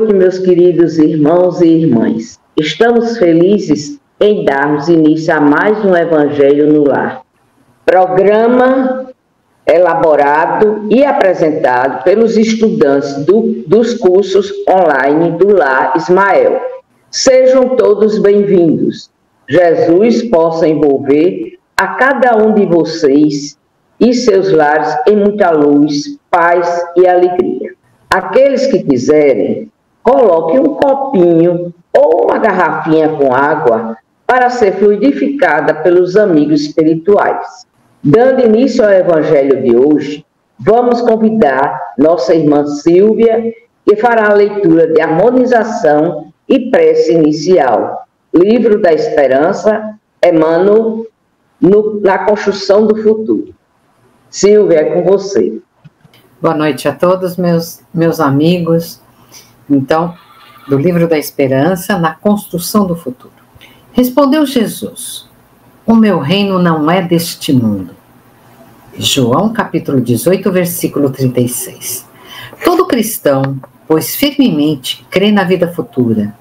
noite, meus queridos irmãos e irmãs. Estamos felizes em darmos início a mais um Evangelho no Lar. Programa elaborado e apresentado pelos estudantes dos cursos online do Lar Ismael. Sejam todos bem-vindos. Jesus possa envolver a cada um de vocês e seus lares em muita luz, paz e alegria. Aqueles que quiserem, coloquem um copinho ou uma garrafinha com água para ser fluidificada pelos amigos espirituais. Dando início ao Evangelho de hoje, vamos convidar nossa irmã Silvia, que fará a leitura de harmonização e prece inicial. Livro da Esperança, Emmanuel, na construção do futuro. Silvia, é com você. Boa noite a todos, meus amigos. Então, do Livro da Esperança, na construção do futuro. Respondeu Jesus: o meu reino não é deste mundo. João, capítulo 18, versículo 36. Todo cristão, pois firmemente crê na vida futura,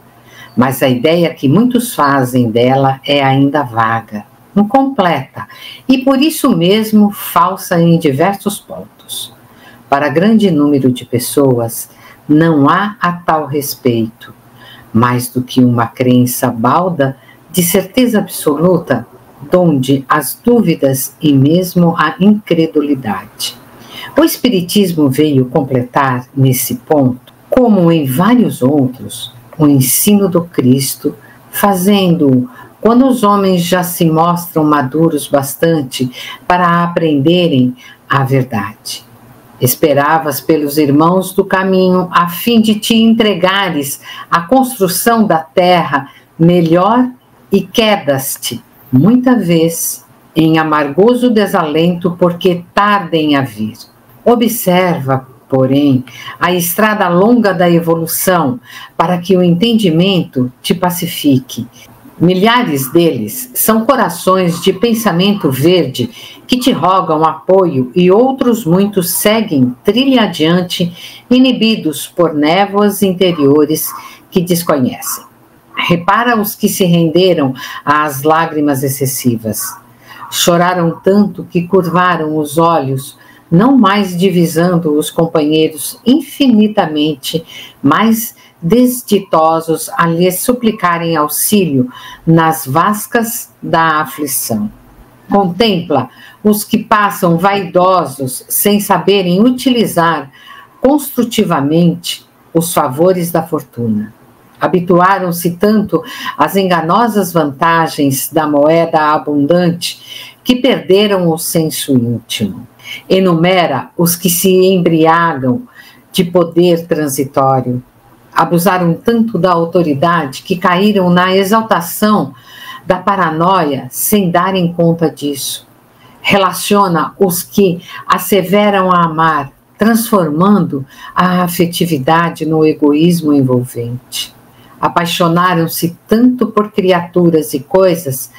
mas a ideia que muitos fazem dela é ainda vaga, incompleta e por isso mesmo falsa em diversos pontos. Para grande número de pessoas, não há a tal respeito, mais do que uma crença balda de certeza absoluta, donde as dúvidas e mesmo a incredulidade. O Espiritismo veio completar nesse ponto, como em vários outros, o ensino do Cristo, fazendo-o quando os homens já se mostram maduros bastante para aprenderem a verdade. Esperavas pelos irmãos do caminho, a fim de te entregares à construção da terra melhor, e quedas-te, muita vez, em amargoso desalento, porque tardem a vir. Observa, porém, a estrada longa da evolução, para que o entendimento te pacifique. Milhares deles são corações de pensamento verde que te rogam apoio e outros muitos seguem trilha adiante, inibidos por névoas interiores que desconhecem. Repara os que se renderam às lágrimas excessivas. Choraram tanto que curvaram os olhos, não mais divisando os companheiros infinitamente mais desditosos a lhes suplicarem auxílio nas vascas da aflição. Contempla os que passam vaidosos sem saberem utilizar construtivamente os favores da fortuna. Habituaram-se tanto às enganosas vantagens da moeda abundante que perderam o senso íntimo. Enumera os que se embriagam de poder transitório. Abusaram tanto da autoridade que caíram na exaltação da paranoia sem darem conta disso. Relaciona os que asseveram a amar, transformando a afetividade no egoísmo envolvente. Apaixonaram-se tanto por criaturas e coisas,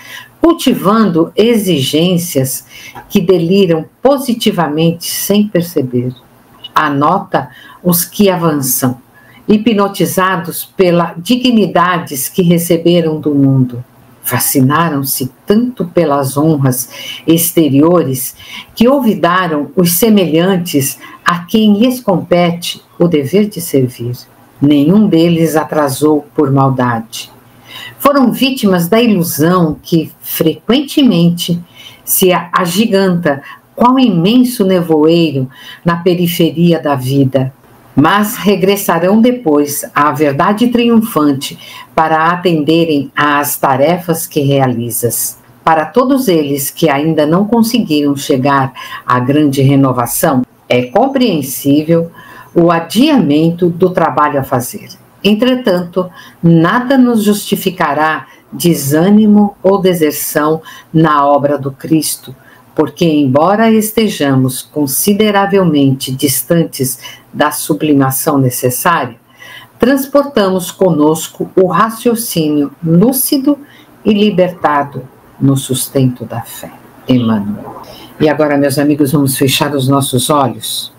cultivando exigências que deliram positivamente sem perceber. Anota os que avançam, hipnotizados pelas dignidades que receberam do mundo. Fascinaram-se tanto pelas honras exteriores que olvidaram os semelhantes a quem lhes compete o dever de servir. Nenhum deles atrasou por maldade. Foram vítimas da ilusão que, frequentemente, se agiganta qual imenso nevoeiro na periferia da vida, mas regressarão depois à verdade triunfante para atenderem às tarefas que realizas. Para todos eles que ainda não conseguiram chegar à grande renovação, é compreensível o adiamento do trabalho a fazer. Entretanto, nada nos justificará desânimo ou deserção na obra do Cristo, porque, embora estejamos consideravelmente distantes da sublimação necessária, transportamos conosco o raciocínio lúcido e libertado no sustento da fé. Emmanuel. E agora, meus amigos, vamos fechar os nossos olhos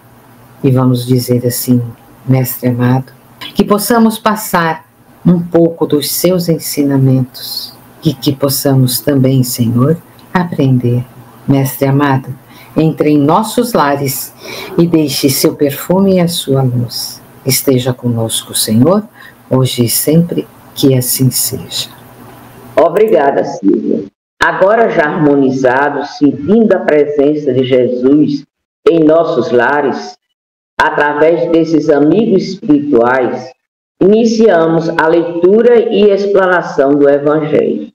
e vamos dizer assim: Mestre amado, que possamos passar um pouco dos seus ensinamentos e que possamos também, Senhor, aprender. Mestre amado, entre em nossos lares e deixe seu perfume e a sua luz. Esteja conosco, Senhor, hoje e sempre, que assim seja. Obrigada, Silvia. Agora já harmonizados, sentindo a presença de Jesus em nossos lares, através desses amigos espirituais, iniciamos a leitura e explanação do Evangelho.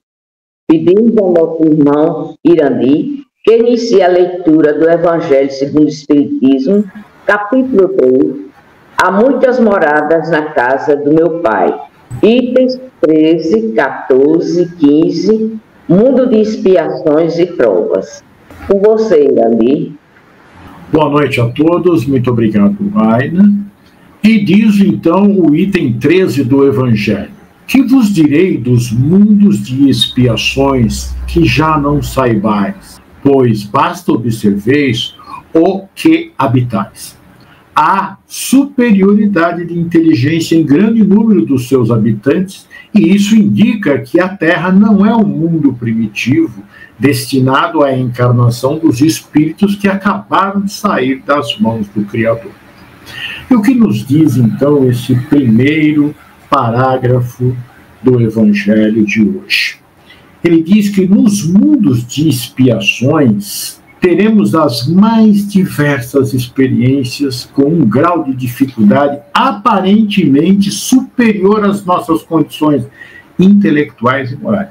Pedimos ao nosso irmão Irandi que inicie a leitura do Evangelho segundo o Espiritismo, capítulo 3, Há muitas moradas na casa do meu Pai. Itens 13, 14, 15, Mundo de expiações e provas. Com você, Irandi. Boa noite a todos, muito obrigado, Aina. E diz então o item 13 do Evangelho: que vos direi dos mundos de expiações que já não saibais, pois basta observeis o que habitais. Há superioridade de inteligência em grande número dos seus habitantes, e isso indica que a Terra não é um mundo primitivo destinado à encarnação dos espíritos que acabaram de sair das mãos do Criador. E o que nos diz, então, esse primeiro parágrafo do Evangelho de hoje? Ele diz que nos mundos de expiações teremos as mais diversas experiências com um grau de dificuldade aparentemente superior às nossas condições intelectuais e morais.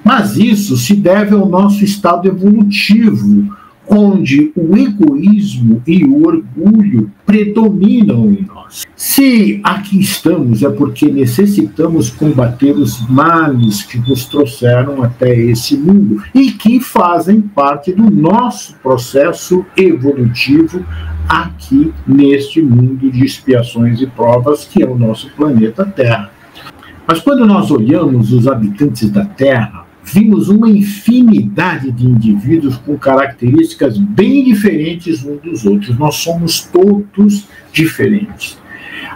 Mas isso se deve ao nosso estado evolutivo, onde o egoísmo e o orgulho predominam em nós. Se aqui estamos, é porque necessitamos combater os males que nos trouxeram até esse mundo e que fazem parte do nosso processo evolutivo aqui neste mundo de expiações e provas que é o nosso planeta Terra. Mas quando nós olhamos os habitantes da Terra, vimos uma infinidade de indivíduos com características bem diferentes uns dos outros. Nós somos todos diferentes.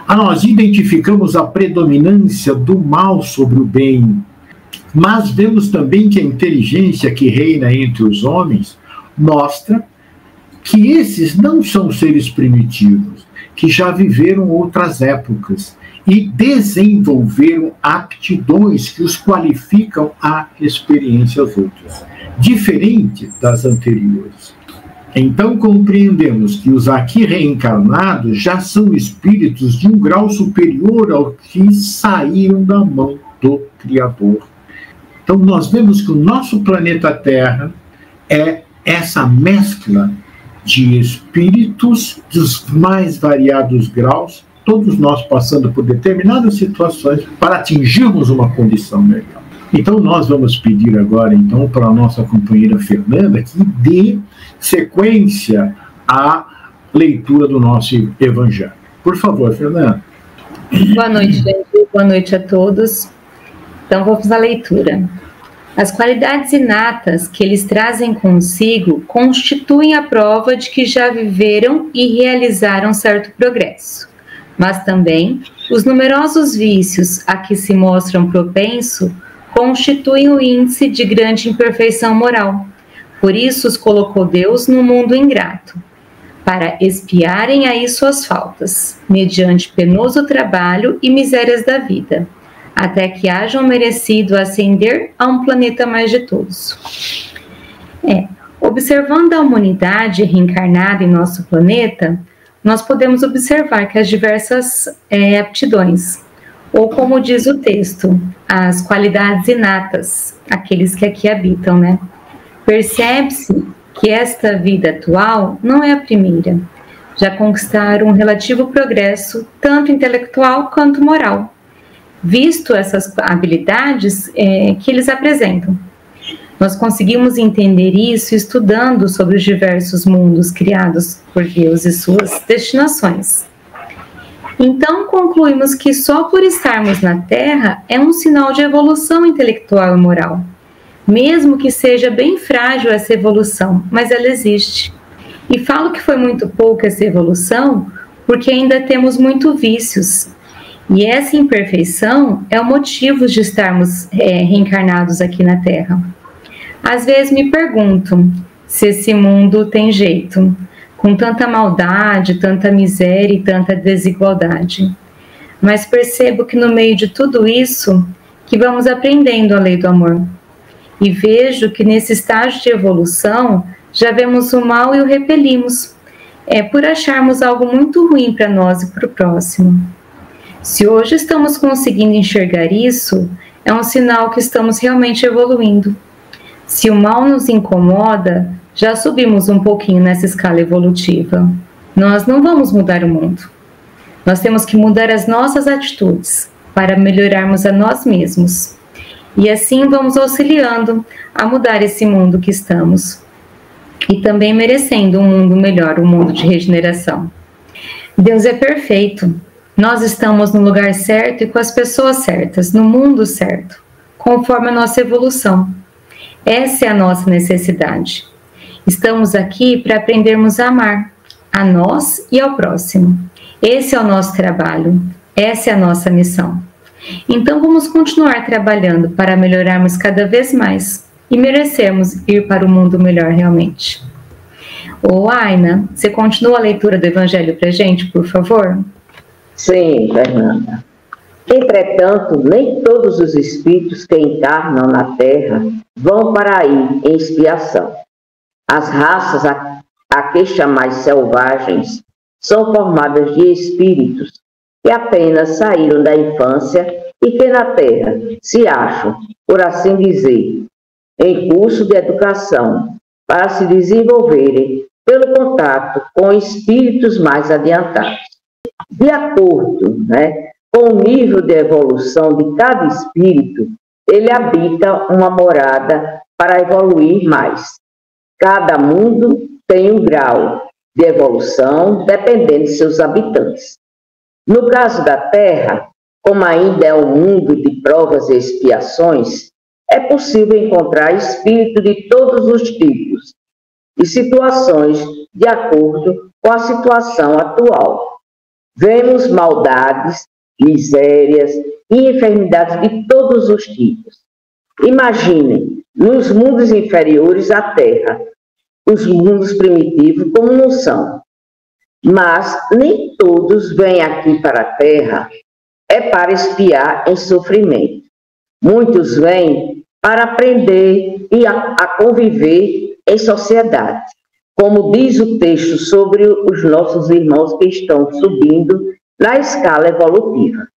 Nós identificamos a predominância do mal sobre o bem, mas vemos também que a inteligência que reina entre os homens mostra que esses não são seres primitivos, que já viveram outras épocas e desenvolveram aptidões que os qualificam a experiências outras, diferente das anteriores. Então compreendemos que os aqui reencarnados já são espíritos de um grau superior ao que saíram da mão do Criador. Então nós vemos que o nosso planeta Terra é essa mescla de espíritos dos mais variados graus, todos nós passando por determinadas situações para atingirmos uma condição melhor. Então nós vamos pedir agora então para a nossa companheira Fernanda que dê sequência à leitura do nosso Evangelho. Por favor, Fernanda. Boa noite, gente. Boa noite a todos. Então vamos à leitura. As qualidades inatas que eles trazem consigo constituem a prova de que já viveram e realizaram certo progresso. Mas também os numerosos vícios a que se mostram propensos constituem o índice de grande imperfeição moral. Por isso os colocou Deus no mundo ingrato, para expiarem aí suas faltas, mediante penoso trabalho e misérias da vida, até que hajam merecido ascender a um planeta mais ditoso. Observando a humanidade reencarnada em nosso planeta, nós podemos observar que as diversas aptidões, ou como diz o texto, as qualidades inatas, aqueles que aqui habitam, né? Percebe-se que esta vida atual não é a primeira. Já conquistaram um relativo progresso, tanto intelectual quanto moral, visto essas habilidades que eles apresentam. Nós conseguimos entender isso estudando sobre os diversos mundos criados por Deus e suas destinações. Então, concluímos que só por estarmos na Terra é um sinal de evolução intelectual e moral. Mesmo que seja bem frágil essa evolução, mas ela existe. E falo que foi muito pouca essa evolução porque ainda temos muitos vícios. E essa imperfeição é o motivo de estarmos reencarnados aqui na Terra. Às vezes me pergunto se esse mundo tem jeito, com tanta maldade, tanta miséria e tanta desigualdade. Mas percebo que no meio de tudo isso, que vamos aprendendo a lei do amor. E vejo que nesse estágio de evolução, já vemos o mal e o repelimos, por acharmos algo muito ruim para nós e para o próximo. Se hoje estamos conseguindo enxergar isso, é um sinal que estamos realmente evoluindo. Se o mal nos incomoda, já subimos um pouquinho nessa escala evolutiva. Nós não vamos mudar o mundo. Nós temos que mudar as nossas atitudes para melhorarmos a nós mesmos. E assim vamos auxiliando a mudar esse mundo que estamos. E também merecendo um mundo melhor, um mundo de regeneração. Deus é perfeito. Nós estamos no lugar certo e com as pessoas certas, no mundo certo, conforme a nossa evolução. Essa é a nossa necessidade. Estamos aqui para aprendermos a amar, a nós e ao próximo. Esse é o nosso trabalho, essa é a nossa missão. Então vamos continuar trabalhando para melhorarmos cada vez mais e merecermos ir para o mundo melhor realmente. Ô Aina, você continua a leitura do Evangelho para a gente, por favor? Sim, Fernanda. Entretanto, nem todos os espíritos que encarnam na Terra vão para aí em expiação. As raças a que chamais selvagens são formadas de espíritos que apenas saíram da infância e que na Terra se acham, por assim dizer, em curso de educação para se desenvolverem pelo contato com espíritos mais adiantados. De acordo, com o nível de evolução de cada espírito, ele habita uma morada para evoluir mais. Cada mundo tem um grau de evolução dependendo de seus habitantes. No caso da Terra, como ainda é um mundo de provas e expiações, é possível encontrar espíritos de todos os tipos e situações de acordo com a situação atual. Vemos maldades, misérias e enfermidades de todos os tipos. Imaginem, nos mundos inferiores à Terra, os mundos primitivos como não são. Mas nem todos vêm aqui para a Terra para expiar em sofrimento. Muitos vêm para aprender e a conviver em sociedade, como diz o texto sobre os nossos irmãos que estão subindo na escala evolutiva,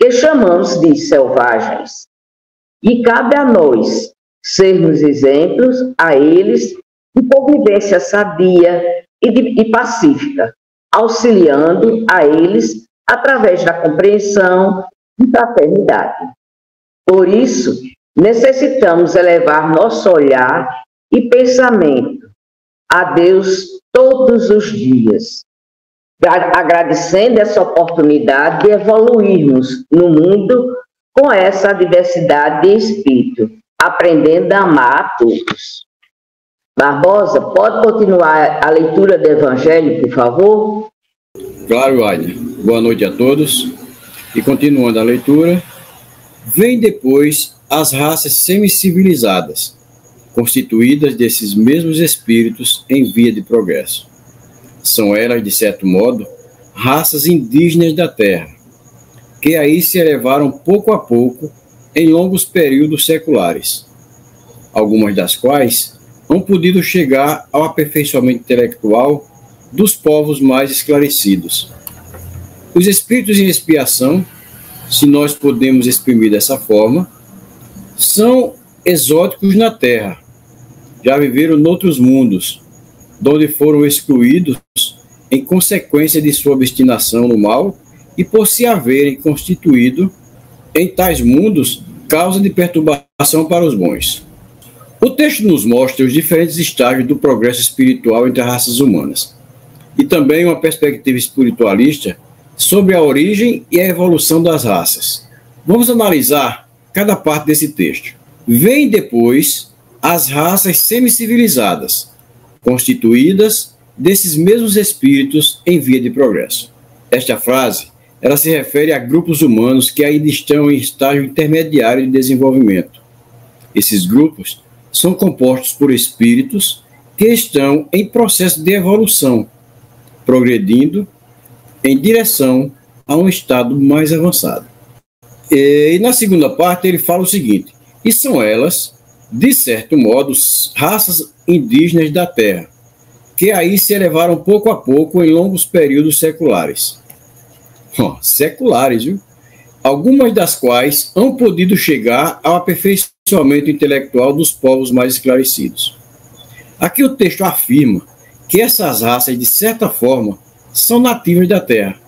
que chamamos de selvagens. E cabe a nós sermos exemplos a eles de convivência sadia e pacífica, auxiliando a eles através da compreensão e fraternidade. Por isso, necessitamos elevar nosso olhar e pensamento a Deus todos os dias, agradecendo essa oportunidade de evoluirmos no mundo com essa diversidade de espírito, aprendendo a amar a todos. Barbosa, pode continuar a leitura do Evangelho, por favor? Claro, Aida. Boa noite a todos. E continuando a leitura, vem depois as raças semicivilizadas, constituídas desses mesmos espíritos em via de progresso. São elas, de certo modo, raças indígenas da Terra, que aí se elevaram pouco a pouco em longos períodos seculares, algumas das quais não podido chegar ao aperfeiçoamento intelectual dos povos mais esclarecidos. Os espíritos em expiação, se nós podemos exprimir dessa forma, são exóticos na Terra, já viveram noutros mundos, donde foram excluídos em consequência de sua obstinação no mal e por se haverem constituído em tais mundos causa de perturbação para os bons. O texto nos mostra os diferentes estágios do progresso espiritual entre as raças humanas e também uma perspectiva espiritualista sobre a origem e a evolução das raças. Vamos analisar cada parte desse texto. Vem depois as raças semicivilizadas, constituídas desses mesmos espíritos em via de progresso. Esta frase ela se refere a grupos humanos que ainda estão em estágio intermediário de desenvolvimento. Esses grupos são compostos por espíritos que estão em processo de evolução, progredindo em direção a um estado mais avançado. E na segunda parte ele fala o seguinte: e são elas, de certo modo, raças indígenas da Terra, que aí se elevaram pouco a pouco em longos períodos seculares. Seculares, viu? Algumas das quais hão podido chegar ao aperfeiçoamento intelectual dos povos mais esclarecidos. Aqui o texto afirma que essas raças, de certa forma, são nativas da Terra.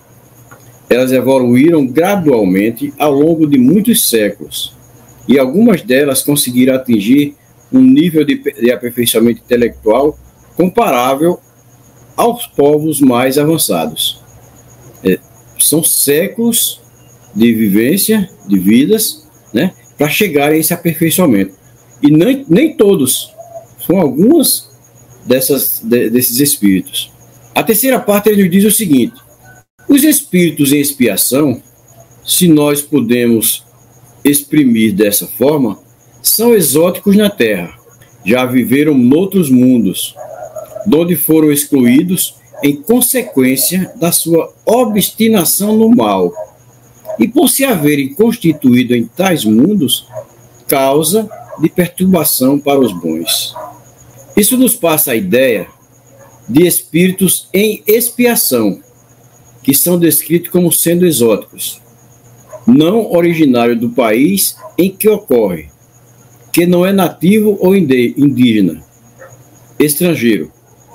Elas evoluíram gradualmente ao longo de muitos séculos, e algumas delas conseguiram atingir um nível de aperfeiçoamento intelectual comparável aos povos mais avançados. São séculos de vivência, de vidas, né, para chegarem a esse aperfeiçoamento. E nem todos, são algumas desses espíritos. A terceira parte ele nos diz o seguinte: os espíritos em expiação, se nós podemos exprimir dessa forma, são exóticos na Terra, já viveram noutros mundos, donde foram excluídos em consequência da sua obstinação no mal, e por se haverem constituído em tais mundos, causa de perturbação para os bons. Isso nos passa a ideia de espíritos em expiação, que são descritos como sendo exóticos, não originário do país em que ocorre, que não é nativo ou indígena, estrangeiro.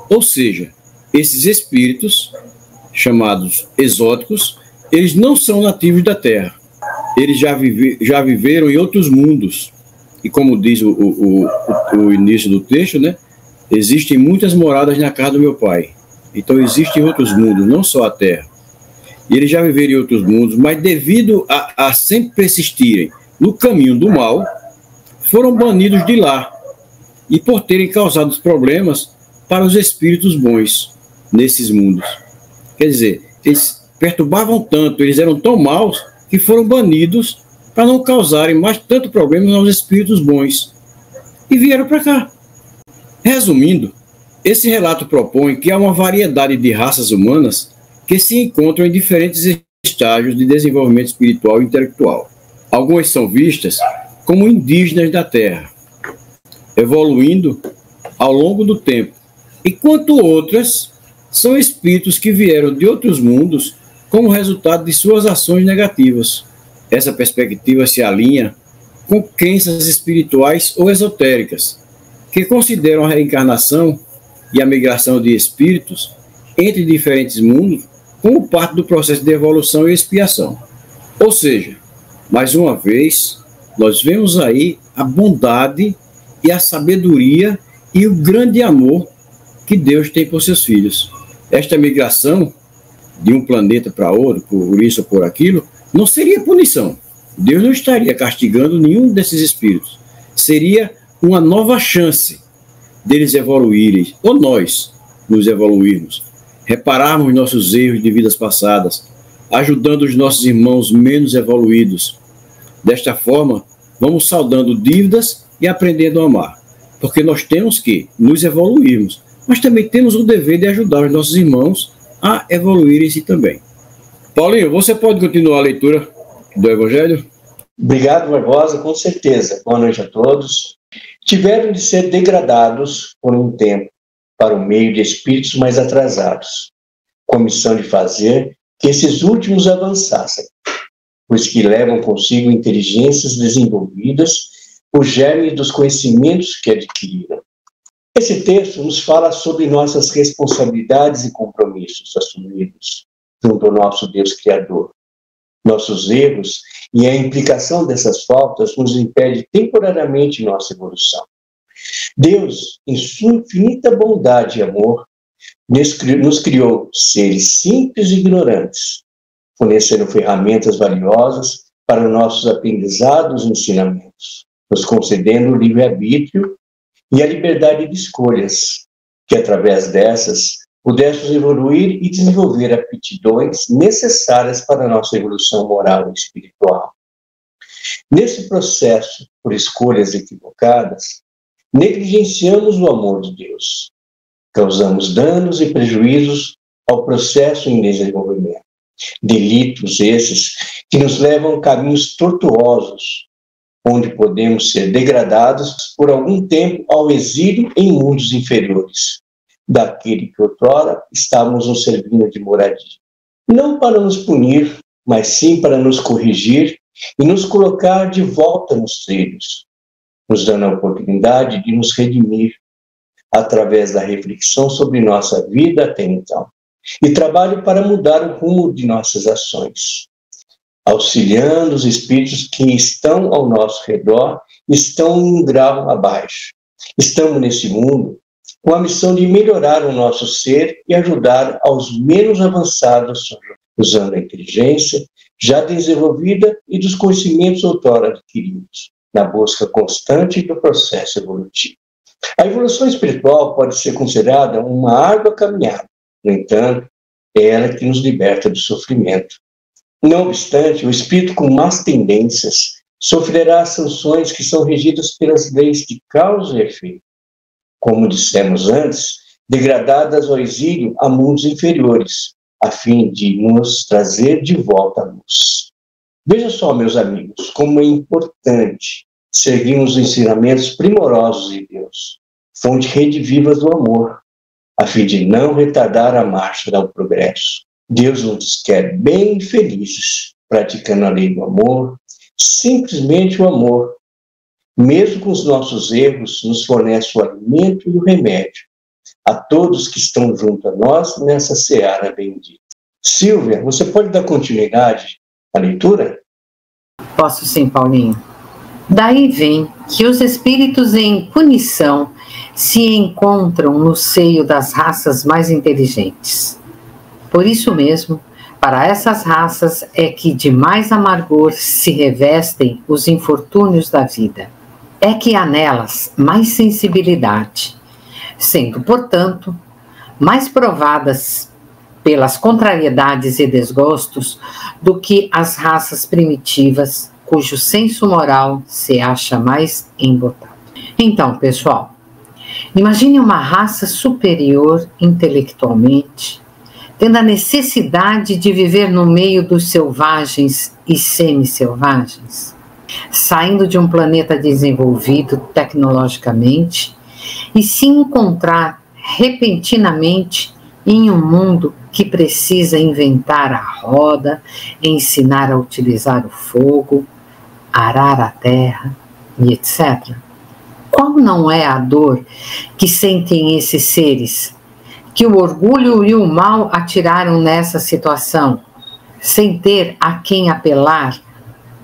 Ou seja, esses espíritos, chamados exóticos, eles não são nativos da Terra. Eles já viveram em outros mundos. E como diz o início do texto, né? Existem muitas moradas na casa do meu pai. Então existem outros mundos, não só a Terra. E eles já viveram em outros mundos, mas devido a sempre persistirem no caminho do mal, foram banidos de lá. E por terem causado problemas para os espíritos bons nesses mundos. Quer dizer, eles perturbavam tanto, eles eram tão maus, que foram banidos para não causarem mais tanto problema aos espíritos bons. E vieram para cá. Resumindo, esse relato propõe que há uma variedade de raças humanas que se encontram em diferentes estágios de desenvolvimento espiritual e intelectual. Algumas são vistas como indígenas da Terra, evoluindo ao longo do tempo, enquanto outras são espíritos que vieram de outros mundos como resultado de suas ações negativas. Essa perspectiva se alinha com crenças espirituais ou esotéricas, que consideram a reencarnação e a migração de espíritos entre diferentes mundos como parte do processo de evolução e expiação. Ou seja, mais uma vez, nós vemos aí a bondade e a sabedoria e o grande amor que Deus tem por seus filhos. Esta migração de um planeta para outro, por isso ou por aquilo, não seria punição. Deus não estaria castigando nenhum desses espíritos. Seria uma nova chance deles evoluírem, ou nós nos evoluirmos, repararmos nossos erros de vidas passadas, ajudando os nossos irmãos menos evoluídos. Desta forma, vamos saldando dívidas e aprendendo a amar, porque nós temos que nos evoluirmos, mas também temos o dever de ajudar os nossos irmãos a evoluírem-se também. Paulinho, você pode continuar a leitura do Evangelho? Obrigado, Barbosa, com certeza. Boa noite a todos. Tiveram de ser degradados por um tempo para o meio de espíritos mais atrasados, com a missão de fazer que esses últimos avançassem, pois que levam consigo inteligências desenvolvidas, o germe dos conhecimentos que adquiriram. Esse texto nos fala sobre nossas responsabilidades e compromissos assumidos junto ao nosso Deus Criador. Nossos erros e a implicação dessas faltas nos impede temporariamente nossa evolução. Deus, em sua infinita bondade e amor, nos criou seres simples e ignorantes, fornecendo ferramentas valiosas para nossos aprendizados e ensinamentos, nos concedendo o livre-arbítrio e a liberdade de escolhas, que através dessas pudéssemos evoluir e desenvolver aptidões necessárias para a nossa evolução moral e espiritual. Nesse processo, por escolhas equivocadas, negligenciamos o amor de Deus. Causamos danos e prejuízos ao processo em desenvolvimento. Delitos esses que nos levam a caminhos tortuosos, onde podemos ser degradados por algum tempo ao exílio em mundos inferiores, daquele que outrora estávamos nos servindo de moradia. Não para nos punir, mas sim para nos corrigir e nos colocar de volta nos trilhos, nos dando a oportunidade de nos redimir através da reflexão sobre nossa vida até então, e trabalho para mudar o rumo de nossas ações, auxiliando os espíritos que estão ao nosso redor, estão em um grau abaixo. Estamos nesse mundo com a missão de melhorar o nosso ser e ajudar aos menos avançados, usando a inteligência já desenvolvida e dos conhecimentos outrora adquiridos, na busca constante do processo evolutivo. A evolução espiritual pode ser considerada uma árdua caminhada. No entanto, é ela que nos liberta do sofrimento. Não obstante, o espírito com más tendências sofrerá sanções que são regidas pelas leis de causa e efeito. Como dissemos antes, degradadas ao exílio a mundos inferiores, a fim de nos trazer de volta à luz. Veja só, meus amigos, como é importante seguirmos os ensinamentos primorosos de Deus, fonte redivivas do amor, a fim de não retardar a marcha do progresso. Deus nos quer bem felizes, praticando a lei do amor, simplesmente o amor. Mesmo com os nossos erros, nos fornece o alimento e o remédio a todos que estão junto a nós nessa seara bendita. Silvia, você pode dar continuidade à leitura? Posso sim, Paulinho. Daí vem que os espíritos em punição se encontram no seio das raças mais inteligentes. Por isso mesmo, para essas raças é que de mais amargor se revestem os infortúnios da vida. É que há nelas mais sensibilidade, sendo, portanto, mais provadas pelas contrariedades e desgostos do que as raças primitivas, cujo senso moral se acha mais embotado. Então, pessoal, imagine uma raça superior intelectualmente, tendo a necessidade de viver no meio dos selvagens e semi-selvagens, saindo de um planeta desenvolvido tecnologicamente e se encontrar repentinamente em um mundo que precisa inventar a roda, ensinar a utilizar o fogo, arar a terra e etc. Qual não é a dor que sentem esses seres, que o orgulho e o mal atiraram nessa situação, sem ter a quem apelar,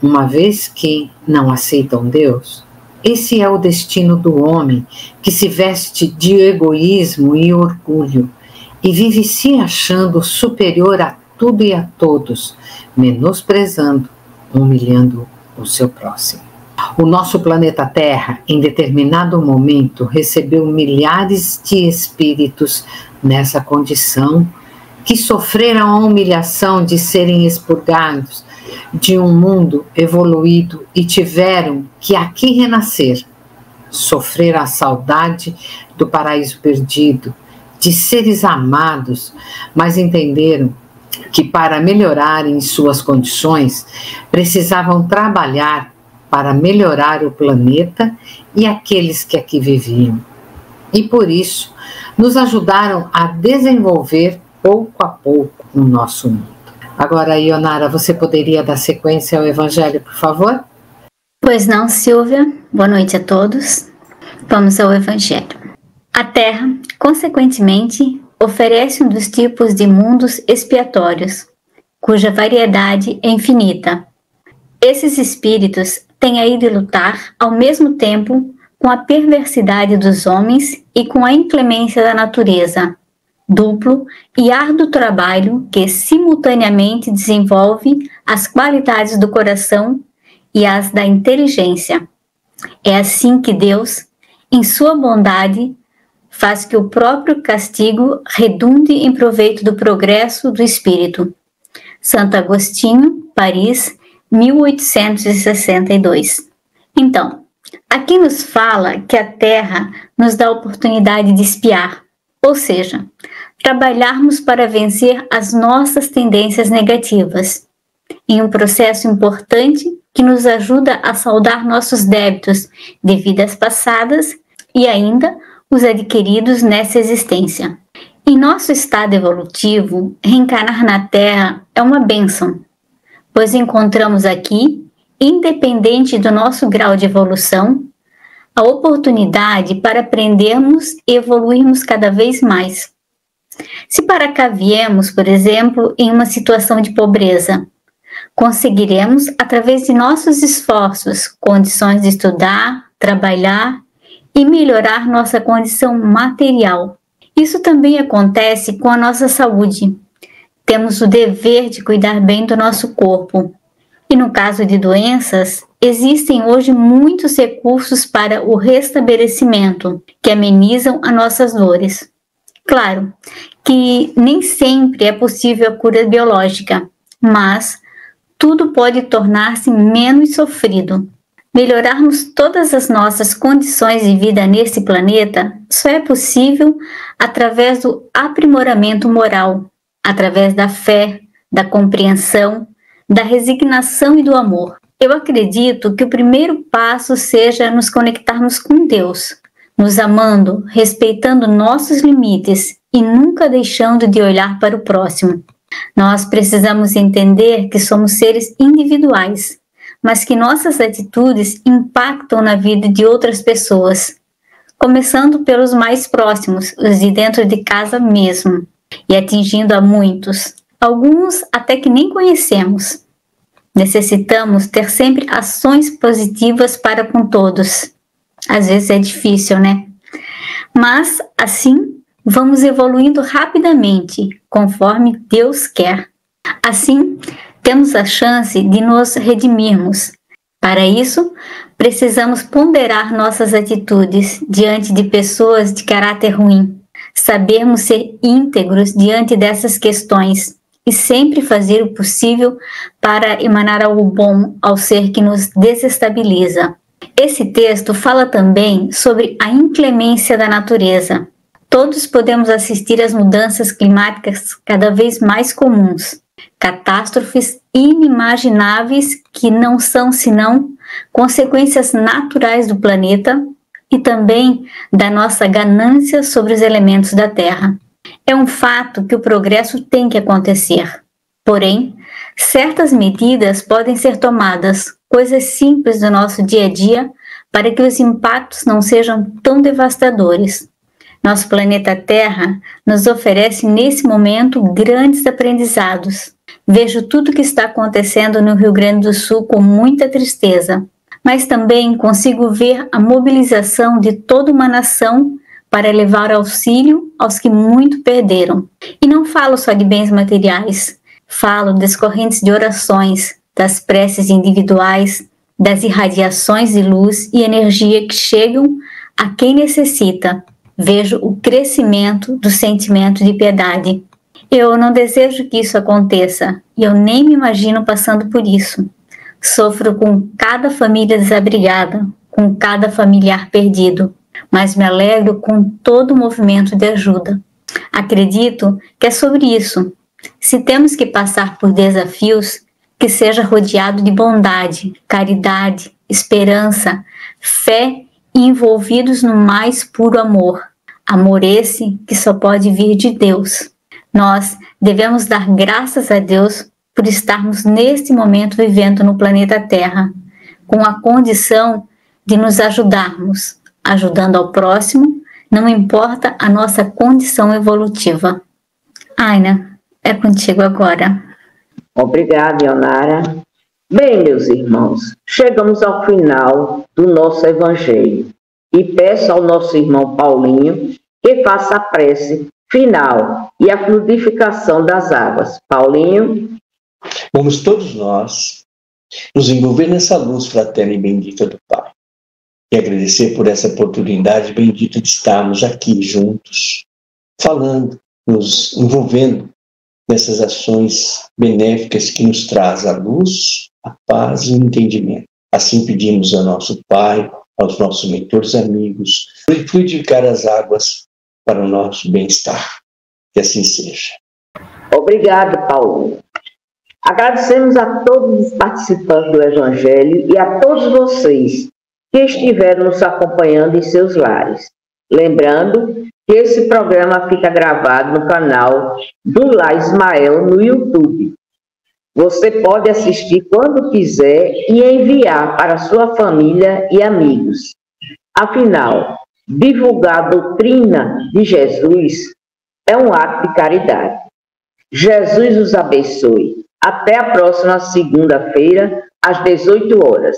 uma vez que não aceitam Deus? Esse é o destino do homem que se veste de egoísmo e orgulho e vive se achando superior a tudo e a todos, menosprezando, humilhando o seu próximo. O nosso planeta Terra, em determinado momento, recebeu milhares de espíritos nessa condição, que sofreram a humilhação de serem expurgados de um mundo evoluído e tiveram que aqui renascer, sofrer a saudade do paraíso perdido, de seres amados, mas entenderam que para melhorarem suas condições, precisavam trabalhar para melhorar o planeta e aqueles que aqui viviam. E por isso, nos ajudaram a desenvolver pouco a pouco o nosso mundo. Agora, Ionara, você poderia dar sequência ao Evangelho, por favor? Pois não, Silvia. Boa noite a todos. Vamos ao Evangelho. A Terra, consequentemente, oferece um dos tipos de mundos expiatórios, cuja variedade é infinita. Esses espíritos têm aí de lutar, ao mesmo tempo, com a perversidade dos homens e com a inclemência da natureza, duplo e árduo trabalho que simultaneamente desenvolve as qualidades do coração e as da inteligência. É assim que Deus, em sua bondade, faz que o próprio castigo redunde em proveito do progresso do espírito. Santo Agostinho, Paris, 1862. Então, aqui nos fala que a Terra nos dá a oportunidade de espiar, ou seja, trabalharmos para vencer as nossas tendências negativas, em um processo importante que nos ajuda a saldar nossos débitos de vidas passadas e ainda os adquiridos nessa existência. Em nosso estado evolutivo, reencarnar na Terra é uma bênção, pois encontramos aqui, independente do nosso grau de evolução, a oportunidade para aprendermos e evoluirmos cada vez mais. Se para cá viemos, por exemplo, em uma situação de pobreza, conseguiremos, através de nossos esforços, condições de estudar, trabalhar e melhorar nossa condição material. Isso também acontece com a nossa saúde. Temos o dever de cuidar bem do nosso corpo. E no caso de doenças, existem hoje muitos recursos para o restabelecimento, que amenizam as nossas dores. Claro que nem sempre é possível a cura biológica, mas tudo pode tornar-se menos sofrido. Melhorarmos todas as nossas condições de vida nesse planeta só é possível através do aprimoramento moral, através da fé, da compreensão, da resignação e do amor. Eu acredito que o primeiro passo seja nos conectarmos com Deus, nos amando, respeitando nossos limites e nunca deixando de olhar para o próximo. Nós precisamos entender que somos seres individuais, mas que nossas atitudes impactam na vida de outras pessoas, começando pelos mais próximos, os de dentro de casa mesmo, e atingindo a muitos, alguns até que nem conhecemos. Necessitamos ter sempre ações positivas para com todos. Às vezes é difícil, né? Mas, assim, vamos evoluindo rapidamente, conforme Deus quer. Assim, temos a chance de nos redimirmos. Para isso, precisamos ponderar nossas atitudes diante de pessoas de caráter ruim, sabermos ser íntegros diante dessas questões e sempre fazer o possível para emanar algo bom ao ser que nos desestabiliza. Esse texto fala também sobre a inclemência da natureza. Todos podemos assistir às mudanças climáticas cada vez mais comuns, catástrofes inimagináveis que não são senão consequências naturais do planeta e também da nossa ganância sobre os elementos da Terra. É um fato que o progresso tem que acontecer. Porém, certas medidas podem ser tomadas, coisas simples do nosso dia a dia, para que os impactos não sejam tão devastadores. Nosso planeta Terra nos oferece nesse momento grandes aprendizados. Vejo tudo o que está acontecendo no Rio Grande do Sul com muita tristeza, mas também consigo ver a mobilização de toda uma nação para levar auxílio aos que muito perderam. E não falo só de bens materiais, falo das correntes de orações, das preces individuais, das irradiações de luz e energia que chegam a quem necessita. Vejo o crescimento do sentimento de piedade. Eu não desejo que isso aconteça e eu nem me imagino passando por isso. Sofro com cada família desabrigada, com cada familiar perdido, mas me alegro com todo o movimento de ajuda. Acredito que é sobre isso. Se temos que passar por desafios, que seja rodeado de bondade, caridade, esperança, fé e envolvidos no mais puro amor. Amor esse que só pode vir de Deus. Nós devemos dar graças a Deus por estarmos neste momento vivendo no planeta Terra, com a condição de nos ajudarmos, ajudando ao próximo, não importa a nossa condição evolutiva. Aina, é contigo agora. Obrigada, Ionara. Bem, meus irmãos, chegamos ao final do nosso Evangelho e peço ao nosso irmão Paulinho que faça a prece final e a fluidificação das águas. Paulinho. Vamos todos nós nos envolver nessa luz fraterna e bendita do Pai. e agradecer por essa oportunidade bendita de estarmos aqui juntos, falando, nos envolvendo nessas ações benéficas que nos traz a luz, a paz e o entendimento. Assim pedimos ao nosso Pai, aos nossos mentores amigos, fluidificar as águas para o nosso bem-estar. Que assim seja. Obrigado, Paulo. Agradecemos a todos os participantes do Evangelho e a todos vocês que estiveram nos acompanhando em seus lares. Lembrando que esse programa fica gravado no canal do Lar Ismael no YouTube. Você pode assistir quando quiser e enviar para sua família e amigos. Afinal, divulgar a doutrina de Jesus é um ato de caridade. Jesus os abençoe. Até a próxima segunda-feira, às 18 horas.